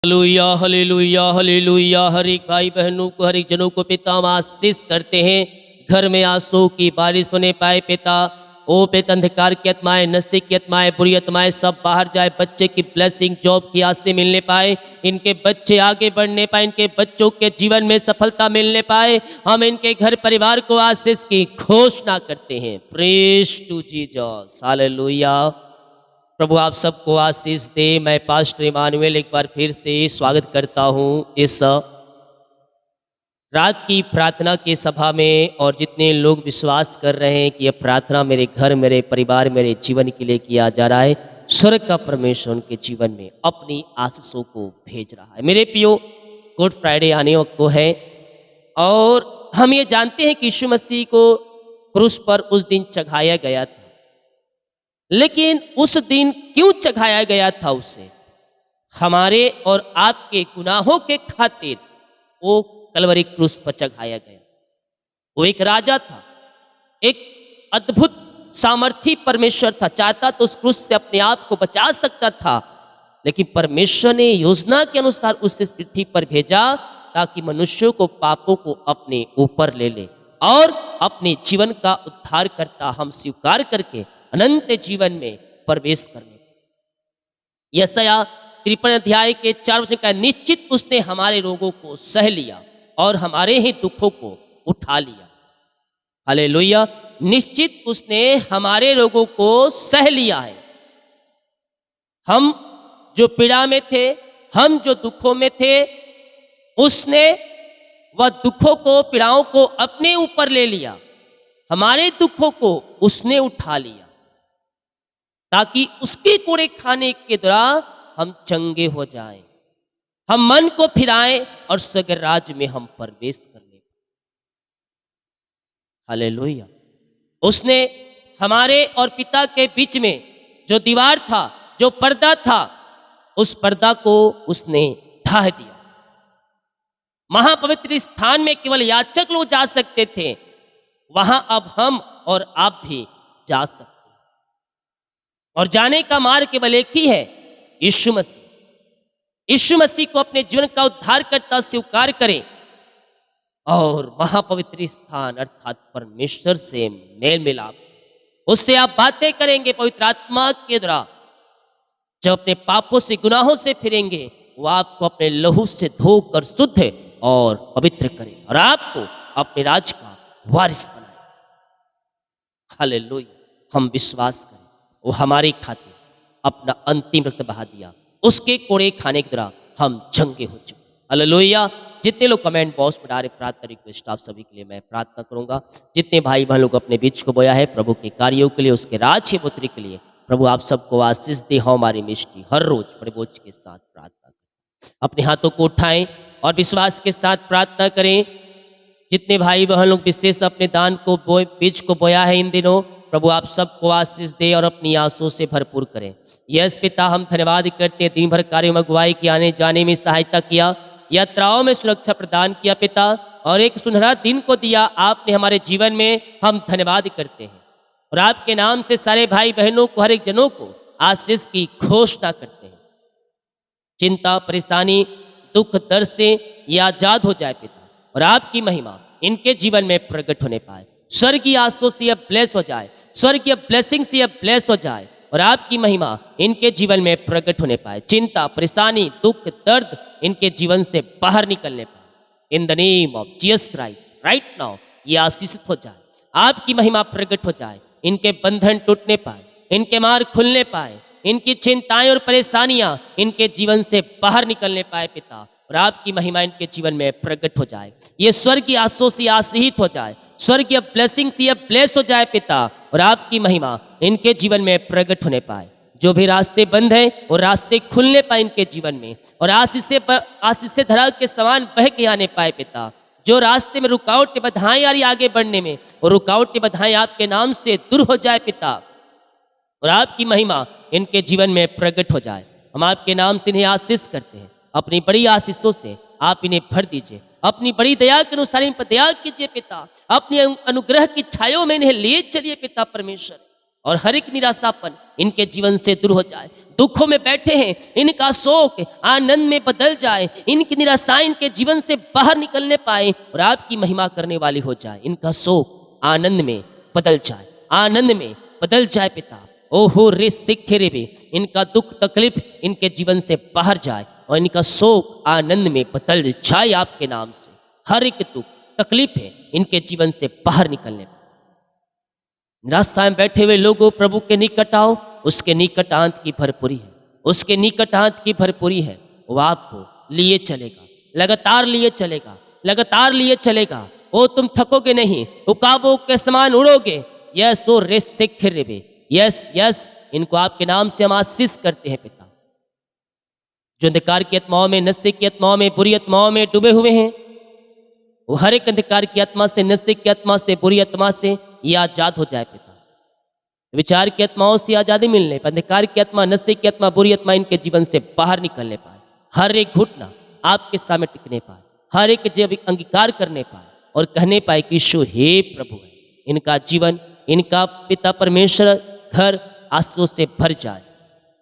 Hallelujah hallelujah hallelujah. हर एक भाई बहनों को, हर एक जनों को पिता हम आशीष करते हैं। घर में आंसू की बारिश होने पाए पिता। ओ पिता, अंधकार की आत्माएं, नशे की आत्माएं, बुरी आत्माएं सब बाहर जाए। बच्चे की ब्लेसिंग जॉब की आज से मिलने पाए। इनके बच्चे आगे बढ़ने पाए, इनके बच्चों के जीवन में सफलता मिलने पाए। हम इनके घर परिवार को आशीष की घोषणा करते हैं। Praise to Jesus, hallelujah. प्रभु आप सबको आशीष दे। मैं पास्टर इमानुएल एक बार फिर से स्वागत करता हूँ इस रात की प्रार्थना की सभा में। और जितने लोग विश्वास कर रहे हैं कि यह प्रार्थना मेरे घर, मेरे परिवार, मेरे जीवन के लिए किया जा रहा है, स्वर्ग का परमेश्वर उनके जीवन में अपनी आशीषों को भेज रहा है। मेरे प्रियो, गुड फ्राइडे आने को है और हम ये जानते हैं कि यीशु मसीह को क्रूस पर उस दिन चढ़ाया गया था। लेकिन उस दिन क्यों चढ़ाया गया था उसे? हमारे और आपके गुनाहों के खातिर वो कलवरी क्रूस पर चढ़ाया गया। वो एक राजा था, एक अद्भुत सामर्थी परमेश्वर था। चाहता तो उस क्रूस से अपने आप को बचा सकता था, लेकिन परमेश्वर ने योजना के अनुसार उसे इस पृथ्वी पर भेजा ताकि मनुष्यों को, पापों को अपने ऊपर ले ले और अपने जीवन का उद्धार करता हम स्वीकार करके अनंत जीवन में प्रवेश करने। यशायाह 53 अध्याय के 4 वचन का, निश्चित उसने हमारे रोगों को सह लिया और हमारे ही दुखों को उठा लिया। हालेलुया। निश्चित उसने हमारे रोगों को सह लिया है। हम जो पीड़ा में थे, हम जो दुखों में थे, उसने वह दुखों को, पीड़ाओं को अपने ऊपर ले लिया। हमारे दुखों को उसने उठा लिया ताकि उसके कोड़े खाने के द्वारा हम चंगे हो जाएं, हम मन को फिराएं और स्वर्ग राज्य में हम प्रवेश कर लें। हालेलुया। उसने हमारे और पिता के बीच में जो दीवार था, जो पर्दा था, उस पर्दा को उसने ढा दिया। महापवित्र स्थान में केवल याजक लोग जा सकते थे, वहां अब हम और आप भी जा सकते हैं। और जाने का मार्ग केवल एक ही है, यीशु मसीह। यीशु मसीह को अपने जीवन का उद्धारकर्ता स्वीकार करें और महापवित्र स्थान अर्थात परमेश्वर से मेल मिलाप, उससे आप बातें करेंगे पवित्र आत्मा के द्वारा। जब अपने पापों से, गुनाहों से फिरेंगे, वो आपको अपने लहू से धोकर शुद्ध और पवित्र करे और आपको अपने राज का वारिस बनाए। हालेलुया। हम विश्वास करें, वो हमारे खातिर अपना अंतिम रक्त बहा दिया। उसके कोड़े खाने की तरह हम चंगे हो चुके। हालेलुया। जितने लोग कमेंट बॉक्स में डाले प्रार्थना रिक्वेस्ट, आप सभी के लिए मैं प्रार्थना करूंगा। जितने भाई बहन लोग अपने बीच को बोया है प्रभु के कार्यों के लिए, उसके राज्य पुत्री के लिए, प्रभु आप सबको आशीष दे। हमारी मिष्टी हर रोज प्रभोज के साथ प्रार्थना करें। अपने हाथों को उठाएं और विश्वास के साथ प्रार्थना करें। जितने भाई बहन लोग विशेष अपने दान को बीज को बोया है इन दिनों, प्रभु आप सबको आशीष दे और अपनी आंसुओं से भरपूर करें। यस पिता, हम धन्यवाद करते हैं, दिन भर कार्यों में अगुवाई की, आने जाने में सहायता किया, यात्राओं में सुरक्षा प्रदान किया पिता, और एक सुनहरा दिन को दिया आपने हमारे जीवन में। हम धन्यवाद करते हैं और आपके नाम से सारे भाई बहनों को, हर एक जनों को आशीष की घोषणा करते हैं। चिंता, परेशानी, दुख, दर्द से ये आजाद हो जाए पिता, और आपकी महिमा इनके जीवन में प्रकट होने पाए। स्वर्गीय आशीषों से यह ब्लेस हो जाए, स्वर्गीय ब्लेसिंग से यह ब्लेस हो जाए और आपकी महिमा इनके जीवन में प्रकट होने पाए। चिंता, परेशानी, दुख, दर्द इनके जीवन से बाहर निकलने पाए। इन the name of Jesus Christ right now ये आशीषित हो जाए, आपकी महिमा प्रकट हो जाए, इनके बंधन टूटने पाए, इनके मार्ग खुलने पाए, इनकी चिंताएं और परेशानियां इनके जीवन से बाहर निकलने पाए पिता, और आपकी महिमा इनके जीवन में प्रकट हो जाए। ये स्वर्गीय आशीषों से आशीषित हो जाए, स्वर्गीय ब्लेसिंग से ब्लेस हो जाए पिता, और आपकी महिमा इनके जीवन में प्रकट होने पाए। जो भी रास्ते बंद हैं वो रास्ते खुलने पाए इनके जीवन में, और आशीष से धरा के समान बह के आने पाए पिता। जो रास्ते में रुकावटें बाधाएं आ रही आगे बढ़ने में, वो रुकावटें बाधाएं आपके नाम से दूर हो जाए पिता, और आपकी महिमा इनके जीवन में प्रकट हो जाए। हम आपके नाम से इन्हें आशीष करते हैं। अपनी बड़ी आशीषों से आप इन्हें भर दीजिए, अपनी बड़ी दया के अनुसार इन पर दया कीजिए पिता। अपनी अनुग्रह की छायों में इन्हें लिए चलिए पिता परमेश्वर। और हर एक निराशापन इनके जीवन से दूर हो जाए। दुखों में बैठे हैं, इनका शोक आनंद में बदल जाए, इनकी निराशाएं इनके जीवन से बाहर निकलने पाए और आपकी महिमा करने वाली हो जाए। इनका शोक आनंद में बदल जाए, आनंद में बदल जाए पिता। ओहो रे सिखे रे बे, इनका दुख तकलीफ इनके जीवन से बाहर जाए और इनका शोक आनंद में बदल जाए आपके नाम से। हर एक दुख तकलीफ है इनके जीवन से बाहर निकलने पाए। निराशा में बैठे हुए लोगों, प्रभु के निकट आओ, उसके निकट आंत की भरपूरी है, उसके निकट आंत की भरपूरी है। वो आपको लिए चलेगा, लगातार लिए चलेगा, लगातार लिए चलेगा। ओ तुम थकोगे नहीं, उकाबों के समान उड़ोगे। यस ओ रे सिख रेबे, यस यस, इनको आपके नाम से हम आशीष करते हैं पिता। जो अंधकार की आत्माओं में, नशे की आत्माओं में, बुरी आत्माओं में डूबे हुए हैं, वो हर एक अंधकार की आत्मा से, नशे की आत्मा से, बुरी आत्मा से ये आजाद हो जाए पिता। विचार की आत्माओं से आजादी मिलने पाए, अंधकार की आत्मा, नशे की आत्मा, बुरी आत्मा इनके जीवन से बाहर निकलने पाए। हर एक घुटना आपके सामने टिकने पाए, हर एक जब अंगीकार करने पाए और कहने पाए कि यीशु हे प्रभु है। इनका जीवन, इनका पिता परमेश्वर घर आंसुओं से भर जाए।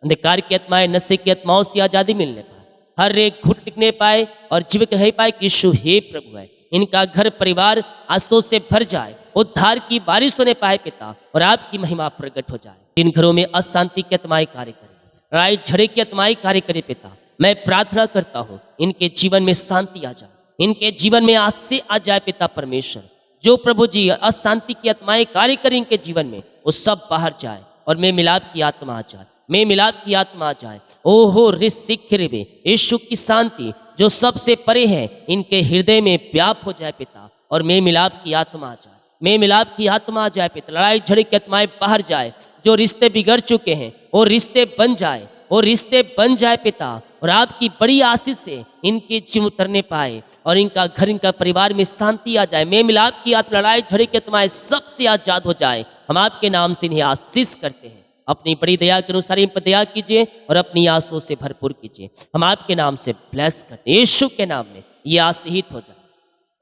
अंधकार की आत्माएं, नशे की आत्माओं से आजादी मिलने पाए, हर एक घुट टिकने पाए और जीव कह पाए कि यीशु हे प्रभु है। इनका घर परिवार आंसुओं से भर जाए, उद्धार की बारिश होने पाए पिता और आपकी महिमा प्रकट हो जाए। जिन घरों में अशांति की आत्माएं कार्य करें, लड़ाई झगड़े की आत्माएं कार्य करे पिता, मैं प्रार्थना करता हूँ इनके जीवन में शांति आ जाए, इनके जीवन में आज से आ जाए पिता परमेश्वर। जो प्रभु जी अशांति की आत्माएं कार्य करें इनके जीवन में, वो सब बाहर जाए और मैं मिलाप की आत्मा आ जाए, मैं मिलाप की आत्मा आ जाए। ओहो ऋषिख रे, यीशु की शांति जो सबसे परे है इनके हृदय में व्याप हो जाए पिता और मैं मिलाप की आत्मा आ जाए, मैं मिलाप की आत्मा आ जाए पिता। लड़ाई झगड़े की आत्माएं बाहर जाए, जो रिश्ते बिगड़ चुके हैं वो रिश्ते बन जाए, वो रिश्ते बन जाए पिता और आपकी बड़ी आशीष से इनके जीवन उतरने पाए और इनका घर, इनका परिवार में शांति आ जाए। मैं मिलाप की आत्मा, लड़ाई झगड़े की आत्माएं सबसे आजाद हो जाए। हम आपके नाम से इन्हें आशीष करते हैं। अपनी बड़ी दया के अनुसार इन पर दया कीजिए और अपनी आंसुओं से भरपूर कीजिए। हम आपके नाम से ब्लेस करते हैं, यीशु के नाम में ये आशीषित हो जाए।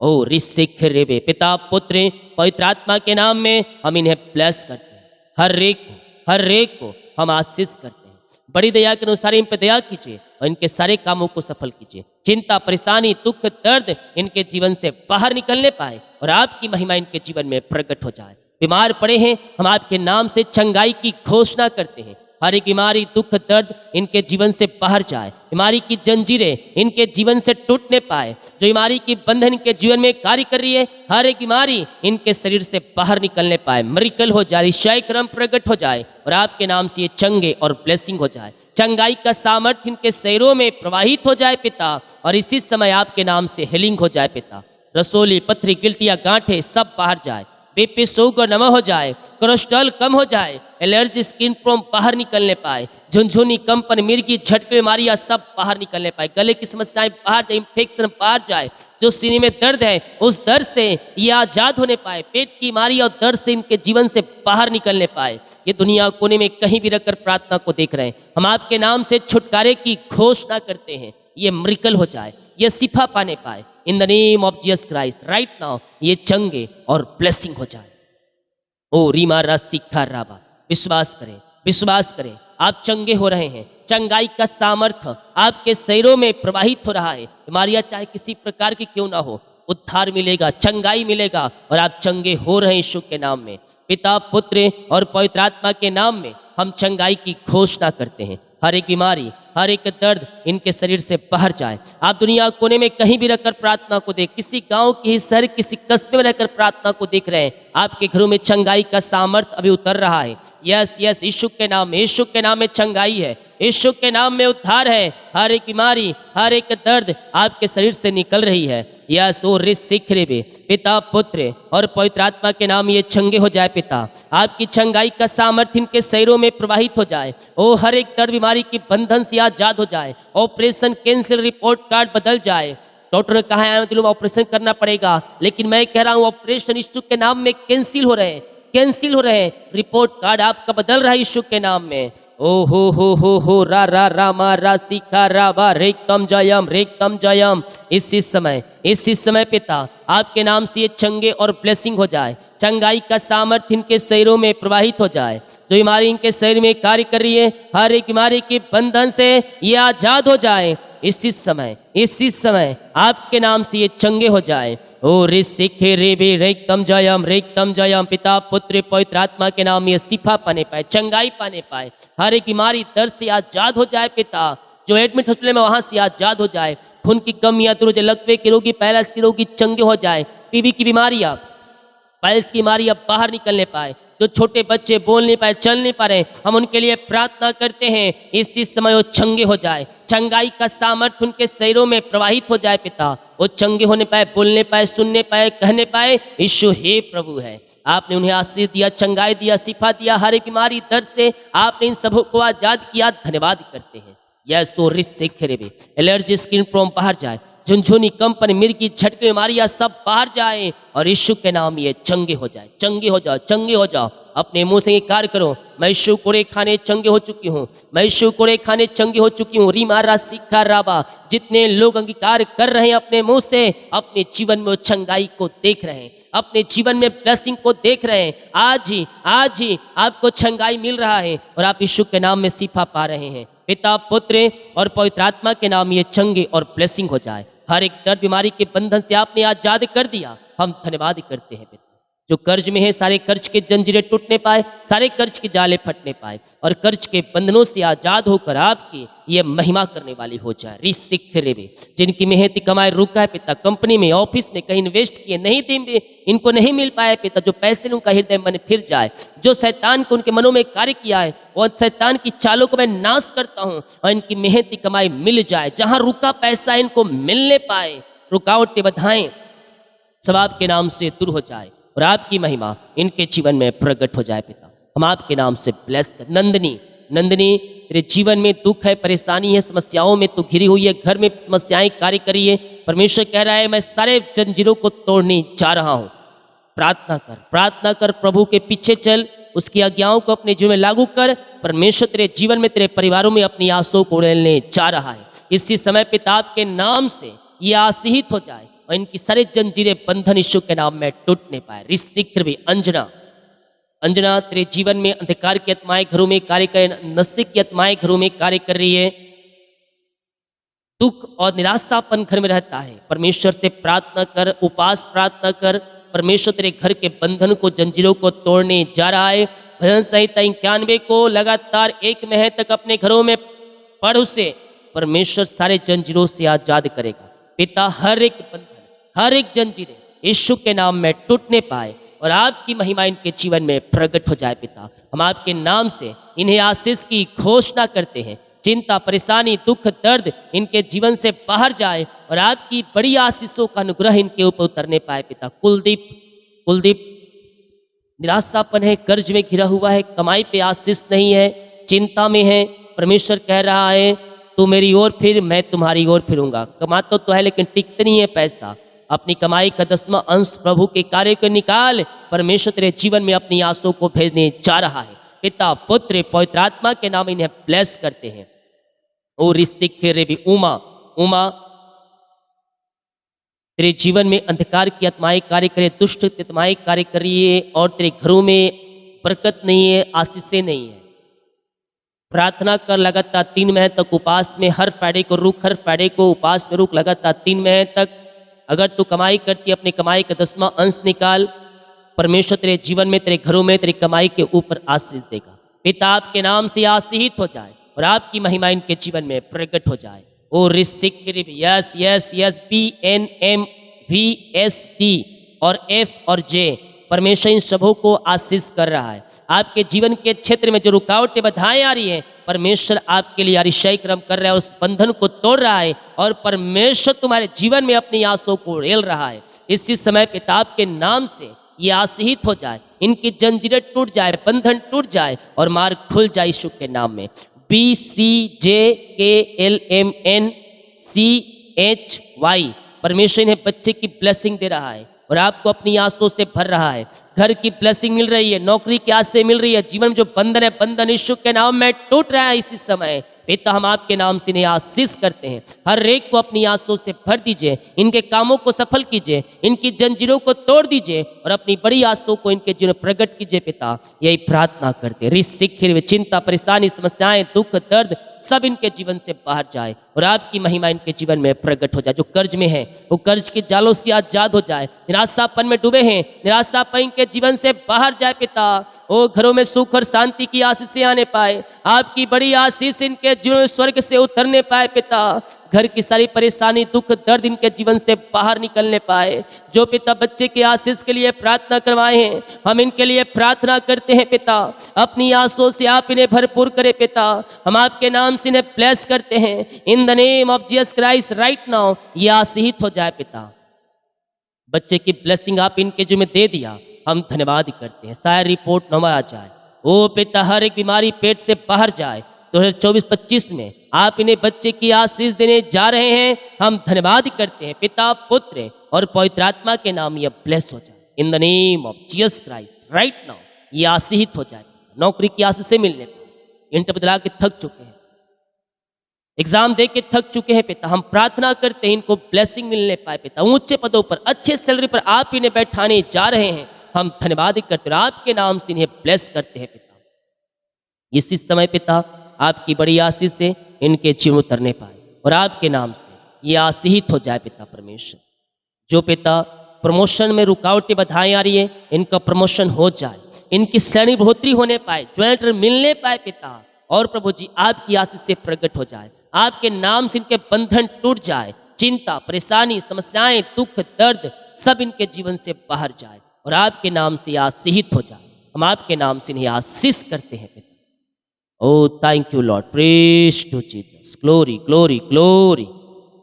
ओ ऋषिख रेबे, पिता पुत्र पवित्र आत्मा के नाम में हम इन्हें ब्लेस करते हैं। हर एक को हम आशीष करते हैं। बड़ी दया के अनुसार इन पर दया कीजिए और इनके सारे कामों को सफल कीजिए। चिंता, परेशानी, दुख, दर्द इनके जीवन से बाहर निकलने पाए और आपकी महिमा इनके जीवन में प्रकट हो जाए। बीमार पड़े हैं, हम आपके नाम से चंगाई की घोषणा करते हैं। हर एक बीमारी, दुख, दर्द इनके जीवन से बाहर जाए। बीमारी की जंजीरें इनके जीवन से टूटने पाए। जो बीमारी की बंधन इनके जीवन में कार्य कर रही है, हर एक बीमारी इनके शरीर से बाहर निकलने पाए। मिरेकल हो जाए, ईसाई क्रम प्रकट हो जाए और आपके नाम से ये चंगे और ब्लेसिंग हो जाए। चंगाई का सामर्थ्य इनके शरीरों में प्रवाहित हो जाए पिता और इसी समय आपके नाम से हीलिंग हो जाए पिता। रसोली, पथरी, गिल्टियाँ, गांठें सब बाहर जाए। बीपी, शुगर नम हो जाए, कोलेस्ट्रॉल कम हो जाए, एलर्जी, स्किन प्रॉब्लम बाहर निकलने पाए। झुनझुनी, कंपन, मिर्गी, झटके बीमारियां सब बाहर निकलने पाए। गले की समस्याएं बाहर जाए, इंफेक्शन बाहर जाए। जो सीने में दर्द है उस दर्द से ये आजाद होने पाए। पेट की बीमारी और दर्द से इनके जीवन से बाहर निकलने पाए। ये दुनिया कोने में कहीं भी रखकर प्रार्थना को देख रहे हैं, हम आपके नाम से छुटकारे की घोषणा करते हैं। ये मिरेकल हो जाए, ये शिफा पाने पाए इन the name of Jesus Christ right now. ये चंगे और ब्लेसिंग हो जाए। ओ रीमा रसिखा राबा, विश्वास करें, विश्वास करें, आप चंगे हो रहे हैं। चंगाई का सामर्थ्य आपके शरीरों में प्रवाहित हो रहा है। बीमारियां चाहे किसी प्रकार की क्यों ना हो, उद्धार मिलेगा, चंगाई मिलेगा और आप चंगे हो रहे हैं यीशु के नाम में। पिता, पुत्र और पवित्र आत्मा के नाम में हम चंगाई की घोषणा करते हैं। हर एक बीमारी, हर एक दर्द इनके शरीर से बाहर जाए। आप दुनिया कोने में कहीं भी रहकर प्रार्थना को देख, किसी गांव, किसी शहर, किसी कस्बे में रहकर प्रार्थना को देख रहे हैं, आपके घरों में चंगाई का सामर्थ्य अभी उतर रहा है। यस यस, यीशु के नाम में, यीशु के नाम में चंगाई है, यीशु के नाम में उद्धार है। हर एक बीमारी, हर एक दर्द आपके शरीर से निकल रही है। यस ओ ऋषिख रेबे, पिता, पुत्र और पवित्र आत्मा के नाम ये चंगे हो जाए पिता। आपकी चंगाई का सामर्थ्य इनके शरीरों में प्रवाहित हो जाए। ओ हर एक दर्द, बीमारी की बंधन से आजाद हो जाए। ऑपरेशन कैंसिल, रिपोर्ट कार्ड बदल जाए। डॉक्टर ने कहा है दिलों में ऑपरेशन करना पड़ेगा, लेकिन मैं कह रहा हूँ ऑपरेशन यीशु के नाम में कैंसिल हो रहे हैं, कैंसिल हो रहे हैं। रिपोर्ट कार्ड आपका बदल रहा है यीशु के नाम में। ओ हो रा मा रा सी का रा बा रेकतम जयम। इसी समय पिता आपके नाम से ये चंगे और ब्लेसिंग हो जाए, चंगाई का सामर्थ्य इनके शरीरों में प्रवाहित हो जाए। जो बीमारी इनके शरीर में कार्य कर रही है, हर एक बीमारी के बंधन से ये आजाद हो जाए। इसी समय आपके नाम से ये चंगे हो जाए। ओ ऋषिखे रेबे रेकतम जयम। पिता पुत्र पवित्र आत्मा के नाम में ये शिफा पाने पाए, चंगाई पाने पाए, हर एक बीमारी दर्द से आजाद हो जाए। पिता जो एडमिट हॉस्पिटल में वहां से आजाद हो जाए, खून की कमियां दूर हो जाए, लकवे के रोगी पैरालिसिस के रोगी चंगे हो जाए, टीबी की बीमारियां पाइल्स की बीमारी अब बाहर निकलने पाए, जो छोटे बच्चे बोल नहीं पाए, चल नहीं पा रहे, हम उनके लिए प्रार्थना करते हैं इसी समय वो चंगे हो जाए, चंगाई का सामर्थ्य उनके शरीरों में प्रवाहित हो जाए। पिता वो चंगे होने पाए, बोलने पाए, सुनने पाए, कहने पाए। यीशु हे प्रभु है, आपने उन्हें आशीष दिया, चंगाई दिया, शिफा दिया, हर एक बीमारी दर्द से आपने इन सबों को आजाद किया। धन्यवाद करते हैं। यस तो रिस से खेरे एलर्जी स्किन प्रॉब्लम बाहर जाए, झुंझुनी कंपन मिर्गी झटके बीमारियां सब बाहर जाए और यीशु के नाम ये चंगे हो जाए, चंगे हो जाओ, चंगे हो जाओ। अपने मुंह से ये कार्य करो, मैं यीशु कोड़े खाने चंगे हो चुकी हूँ, मैं यीशु कोड़े खाने चंगे हो चुकी हूँ। रीमा रा सिक्का राबा, जितने लोग अंगीकार कर रहे हैं अपने मुंह से, अपने जीवन में वो चंगाई को देख रहे हैं, अपने जीवन में ब्लेसिंग को देख रहे हैं। आज ही आपको चंगाई मिल रहा है और आप यीशु के नाम में शिफा पा रहे हैं। पिता पुत्र और पवित्र आत्मा के नाम ये चंगे और ब्लेसिंग हो जाए। हर एक दर्द बीमारी के बंधन से आपने आजाद कर दिया, हम धन्यवाद करते हैं। पिता जो कर्ज में है, सारे कर्ज के जंजीरें टूटने पाए, सारे कर्ज के जाले फटने पाए और कर्ज के बंधनों से आजाद होकर आपकी ये महिमा करने वाली हो जाए। रिसिक रेबे, जिनकी मेहनती कमाई रुका है पिता, कंपनी में ऑफिस में कहीं इन्वेस्ट किए नहीं देंगे, इनको नहीं मिल पाया पिता, जो पैसे उनका हृदय मन फिर जाए, जो शैतान को उनके मनों में कार्य किया है, वो शैतान की चालों को मैं नाश करता हूँ और इनकी मेहनती कमाई मिल जाए। जहां रुका पैसा इनको मिलने पाए, रुकावटें बाधाएं सब आपके नाम से दूर हो जाए और आपकी महिमा इनके जीवन में प्रकट हो जाए। पिता हम आपके नाम से ब्लेस कर। नंदनी तेरे जीवन में दुख है, परेशानी है, समस्याओं में तू घिरी हुई है, घर में समस्याएं कार्य करी है, परमेश्वर कह रहा है मैं सारे जंजीरों को तोड़ने जा रहा हूं। प्रार्थना कर, प्रभु के पीछे चल, उसकी आज्ञाओं को अपने जीवन में लागू कर। परमेश्वर तेरे जीवन में, तेरे परिवारों में अपनी आंसुओं को उड़ेलने जा रहा है। इसी समय पिता के नाम से ये आशीषित हो जाए और इनकी सारे जंजीरें बंधन यीशु के नाम में टूटने पाए। ऋषिक भी अंजना तेरे जीवन में अंधकार की आत्माएं घरों में कार्य कर, नशे की आत्माएं घरों में कार्य कर रही है, दुख और निराशापन घर में रहता है। परमेश्वर से प्रार्थना कर, उपास प्रार्थना कर, परमेश्वर तेरे घर के बंधन को, जंजीरों को तोड़ने जा रहा है। भजन संहिता 91 को लगातार 1 महीने तक अपने घरों में पढ़, उसे परमेश्वर सारे जंजीरों से आजाद करेगा। पिता हर एक बंधन, हर एक जंजीरें यीशु के नाम में टूटने पाए और आपकी महिमा इनके जीवन में प्रकट हो जाए। पिता हम आपके नाम से इन्हें आशीष की घोषणा करते हैं। चिंता, परेशानी, दुख, दर्द इनके जीवन से बाहर जाए और आपकी बड़ी आशीषों का अनुग्रह इनके ऊपर उतरने पाए। पिता कुलदीप निराशापन है, कर्ज में घिरा हुआ है, कमाई पे आशीष नहीं है, चिंता में है। परमेश्वर कह रहा है तू मेरी ओर फिर, मैं तुम्हारी ओर फिरूंगा। कमाता तो है लेकिन टिकता नहीं है पैसा। अपनी कमाई का 10वां अंश प्रभु के कार्य को निकाल। परमेश्वर तेरे जीवन में अपनी आंसुओं को भेजने जा रहा है। पिता पुत्र पवित्र आत्मा के नाम इन्हें ब्लेस करते हैं। ओ ऋषिक रे भी उमा तेरे जीवन में अंधकार की आत्माएं कार्य करे, दुष्ट आत्माएं कार्य कर रही है और तेरे घरों में बरकत नहीं है, आशीषें नहीं है। प्रार्थना कर, लगातार 3 महीने तक उपास में, हर फ्राइडे को रुक, हर फ्राइडे को उपास में रुक, लगातार 3 महीने तक। अगर तू कमाई करती, अपनी कमाई का 10वां अंश निकाल। परमेश्वर तेरे जीवन में, तेरे घरों में, तेरी कमाई के ऊपर आशीष देगा। पिता आपके नाम से आशीषित हो जाए और आपकी महिमा इनके जीवन में प्रकट हो जाए। ओ ऋषिक यस BNMVST और F और J, परमेश्वर इन सबों को आशीष कर रहा है। आपके जीवन के क्षेत्र में जो रुकावटें बाधाएं आ रही है, परमेश्वर आपके लिए अतिशय कर्म कर रहा है, उस बंधन को तोड़ रहा है और परमेश्वर तुम्हारे जीवन में अपनी आंसुओं को उड़ेल रहा है। इसी समय पिता के नाम से ये आशीषित हो जाए, इनकी जंजीरें टूट जाए, बंधन टूट जाए और मार्ग खुल जाए यीशु के नाम में। BCJKLMNCHY, परमेश्वर इन्हें बच्चे की ब्लेसिंग दे रहा है। और आपको अपनी आंसुओं से भर रहा है। घर की ब्लेसिंग मिल रही है, नौकरी की आस से मिल रही है, जीवन में जो बंधन है, बंधन यीशु के नाम में टूट रहा है इसी समय। पिता, हम आपके नाम से इन्हें आशीष करते हैं। हर एक को अपनी आंसुओं से भर दीजिए, इनके कामों को सफल कीजिए, इनकी जंजीरों को तोड़ दीजिए और अपनी बड़ी आंसुओं को इनके जीवन में प्रकट कीजिए। पिता, यही प्रार्थना करते हैं। रिस चिंता, परेशानी, समस्याएं, दुख, दर्द सब इनके जीवन से बाहर जाए और आपकी महिमा इनके जीवन में प्रकट हो जाए। जो कर्ज में है वो कर्ज के जालों से आजाद हो जाए। निराशापन में डूबे हैं, निराशापन इनके जीवन से बाहर जाए। पिता, ओ घरों में सुख और शांति की आशीष आने पाए, आपकी बड़ी आशीष इनके जीवन में स्वर्ग से उतरने पाए। पिता, घर की सारी परेशानी, दुख, दर्द इनके जीवन से बाहर निकलने पाए। जो पिता बच्चे की आशीष के लिए प्रार्थना करवाए हैं, हम इनके लिए प्रार्थना करते हैं। पिता, अपनी आंसुओं से आप इन्हें भरपूर करें। पिता, हम आपके नाम से इन्हें ब्लेस करते हैं। इन the name of Jesus Christ right now ये आशीषित हो जाए। पिता, बच्चे की ब्लेसिंग आप इनके जो में दे दिया, हम धन्यवाद करते हैं। शायद रिपोर्ट न आ जाए, ओ पिता, हर एक बीमारी पेट से बाहर जाए। 2024-25 में आप इन्हें बच्चे की आशीष देने जा रहे हैं, हम धन्यवाद करते हैं। पिता, पुत्र और पवित्र आत्मा के नाम ये ब्लेस हो जाए। इन the name of Jesus Christ right now ये आशीषित हो जाए। नौकरी की आशीष से मिलने पर इंटर बदला के थक चुके हैं, एग्जाम दे के थक चुके हैं। पिता, हम प्रार्थना करते हैं इनको ब्लेसिंग मिलने पाए। पिता, ऊंचे पदों पर, अच्छे सैलरी पर आप इन्हें बैठाने जा रहे हैं, हम धन्यवाद करते हैं। आपके नाम से इन्हें ब्लेस करते हैं। पिता, इसी समय पिता आपकी बड़ी आशीष से इनके जीवन उतरने पाए और आपके नाम से ये आशीषित हो जाए। पिता परमेश्वर, जो पिता प्रमोशन में रुकावटें बाधाएं आ रही है, इनका प्रमोशन हो जाए, इनकी श्रेणी बढ़ोतरी होने पाए, ज्वाइंट मिलने पाए। पिता, और प्रभु जी आपकी आशीष से प्रकट हो जाए। आपके नाम से इनके बंधन टूट जाए। चिंता, परेशानी, समस्याएं, दुख, दर्द सब इनके जीवन से बाहर जाए और आपके नाम से आशीषित हो जाए। हम आपके नाम से इन्हें आशीष करते हैं। पिता, oh thank you lord, praise to Jesus, glory glory glory.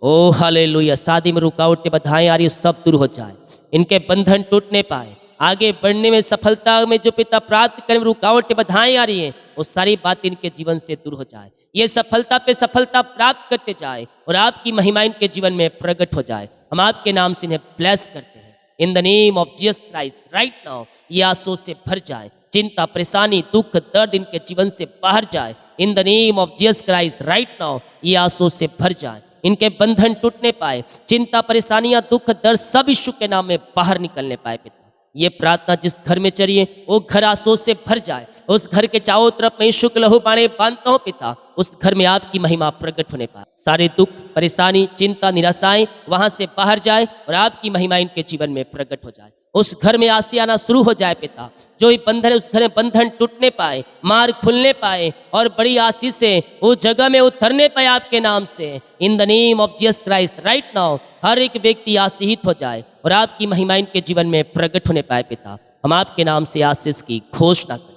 Oh hallelujah. शादी में रुकावटें बाधाएं आ रही है, सब दूर हो जाए, इनके बंधन टूटने पाए, आगे बढ़ने में, सफलता में जो पिता प्राप्त करने में रुकावटें बाधाएं आ रही हैं, वो सारी बातें इनके जीवन से दूर हो जाए। ये सफलता पे सफलता प्राप्त करते जाए और आपकी महिमा इनके जीवन में प्रकट हो जाए। हम आपके नाम से इन्हें ब्लेस करते हैं। इन the name of Jesus Christ right now ये आंसुओं से भर जाए, चिंता, परेशानी, दुख, दर्द इनके जीवन से बाहर जाए। इन the name of Jesus Christ right now ये आंसुओं से भर जाए, इनके बंधन टूटने पाए, चिंता, परेशानियां, दुख, दर्द सब यीशु के नाम में बाहर निकलने पाए। पिता, ये प्रार्थना जिस घर में चलिए वो घर आंसुओं से भर जाए। उस घर के चारों तरफ मैं यीशु के लहू बाणे बांधता हूँ। पिता, उस घर में आपकी महिमा प्रकट होने पाए। सारे दुख, परेशानी, चिंता, निराशाएं वहां से बाहर जाए और आपकी महिमा इनके जीवन में प्रकट हो जाए। उस घर में आसी आना शुरू हो जाए। पिता, जो ही बंधन है उस घर में बंधन टूटने पाए, मार्ग खुलने पाए और बड़ी आशीष से उस जगह में उतरने पाए आपके नाम से। In the name of Jesus Christ right now हर एक व्यक्ति आशीषित हो जाए और आपकी महिमा इनके जीवन में प्रकट होने पाए। पिता, हम आपके नाम से आशीष की घोषणा करें।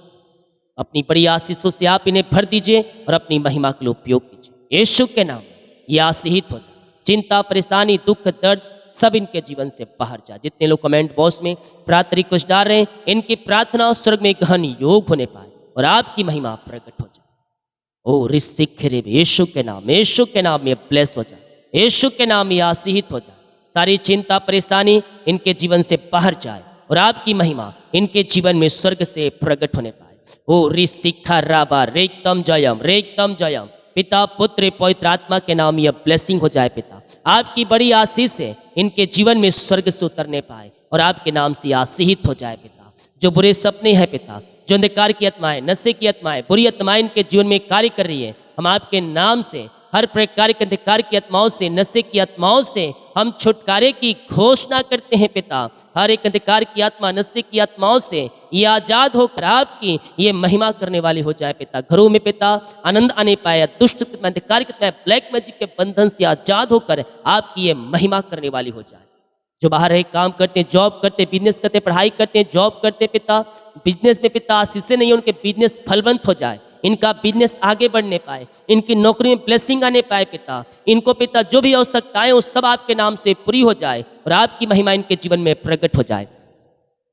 अपनी बड़ी आशीषों से आप इन्हें भर दीजिए और अपनी महिमा के लिए उपयोग कीजिए। यीशु के नाम में ये आशीषित हो जाए। चिंता, परेशानी, दुख, दर्द सब इनके जीवन से बाहर जाए। जितने लोग कमेंट बॉक्स में प्रार्थना रिक्वेस्ट डाल रहे हैं, इनकी प्रार्थना स्वर्ग में गहन योग होने पाए और आपकी महिमा प्रकट हो जाए। ओ रिसिक रे, यीशु के नाम में ब्लेस हो जाए। यीशु के नाम में आशीषित हो जाए। सारी चिंता, परेशानी इनके जीवन से बाहर जाए और आपकी महिमा इनके जीवन में स्वर्ग से प्रकट होने पाए। ओ रिसिखा राबा रेकतम जयम। पिता, पुत्र, पवित्र आत्मा के नाम यह ब्लेसिंग हो जाए। पिता, आपकी बड़ी आशीष से इनके जीवन में स्वर्ग से उतरने पाए और आपके नाम से आशीषित हो जाए। पिता, जो बुरे सपने हैं पिता, जो अंधकार की आत्माएं, नशे की आत्माएं, बुरी आत्माएं इनके जीवन में कार्य कर रही है, हम आपके नाम से हर प्रकार के अंधकार की आत्माओं से, नशे की आत्माओं से हम छुटकारे की घोषणा करते हैं। पिता, हर एक अंधकार की आत्मा, नशे की आत्माओं से ये आजाद होकर आपकी ये महिमा करने वाली हो जाए। पिता, घरों में पिता आनंद आने पाए, दुष्ट अंधकार के ब्लैक मैजिक के बंधन से आजाद होकर आपकी ये महिमा करने वाली हो जाए। जो बाहर है, काम करते हैं, जॉब करते, बिजनेस करते, पढ़ाई करते हैं, जॉब करते पिता, बिजनेस में पिता आशीष नहीं, उनके बिजनेस फलवंत हो जाए, इनका बिजनेस आगे बढ़ने पाए, इनकी नौकरी में ब्लेसिंग आने पाए। पिता, इनको पिता जो भी आवश्यकताएं वो सब आपके नाम से पूरी हो जाए और आपकी महिमा इनके जीवन में प्रकट हो जाए।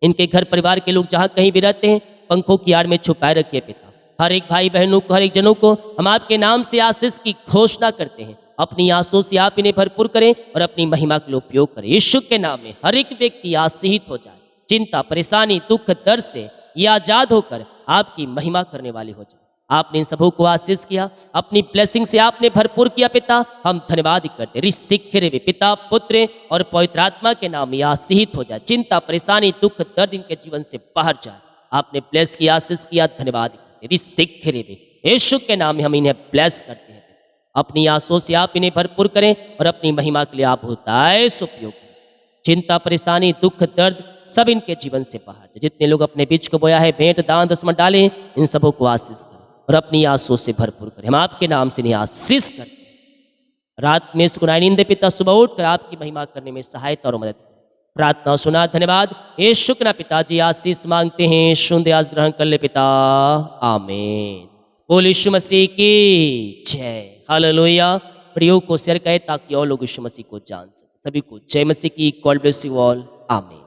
इनके घर परिवार के लोग जहाँ कहीं भी रहते हैं, पंखों की आड़ में छुपाए रखिए। पिता, हर एक भाई बहनों को, हर एक जनों को हम आपके नाम से आशीष की घोषणा करते हैं। अपनी आंसुओं से आप इन्हें भरपूर करें और अपनी महिमा के लिए उपयोग करें। यीशु के नाम में हर एक व्यक्ति आशीषित हो जाए, चिंता, परेशानी, दुख, दर्द से ये आजाद होकर आपकी महिमा करने वाले हो जाए। आपने इन सबों को आशीष किया, अपनी ब्लेसिंग से आपने भरपूर किया पिता, हम धन्यवाद करते। ऋषिखरे वे पिता, पुत्र और पवित्र आत्मा के नाम में आशीषित हो जाए। चिंता, परेशानी, दुख, दर्द इनके जीवन से बाहर जाए। आपने ब्लेस किया, आशीष किया, धन्यवाद करते। ऋषिखरे वे यीशु के नाम में हम इन्हें ब्लेस करते हैं। अपनी आंसुओं से आप इन्हें भरपूर करें और अपनी महिमा के लिए आप होतायस उपयोग करें। चिंता, परेशानी, दुख, दर्द सब इनके जीवन से बाहर जाए। जितने लोग अपने बीच को बोया है, भेंट, दान, दसमत डाले, इन सबों को आशीष करें और अपनी आंसुओं से भरपूर करें। हम आपके नाम से इन्हें आशीष करते हैं। रात में सुनाई नींद पिता, सुबह उठकर आपकी महिमा करने में सहायता और मदद करें। प्रार्थना सुना, धन्यवाद। यीशु के नाम पिताजी आशीष मांगते हैं, सुन आज ग्रहण कर ले पिता, आमीन। बोल यीशु मसीह की जय, हालेलुया। वीडियो को शेयर करें ताकि और लोग यीशु मसीह को जान सकें। सभी को जय मसीह की, गॉड ब्लेस यू ऑल, आमीन।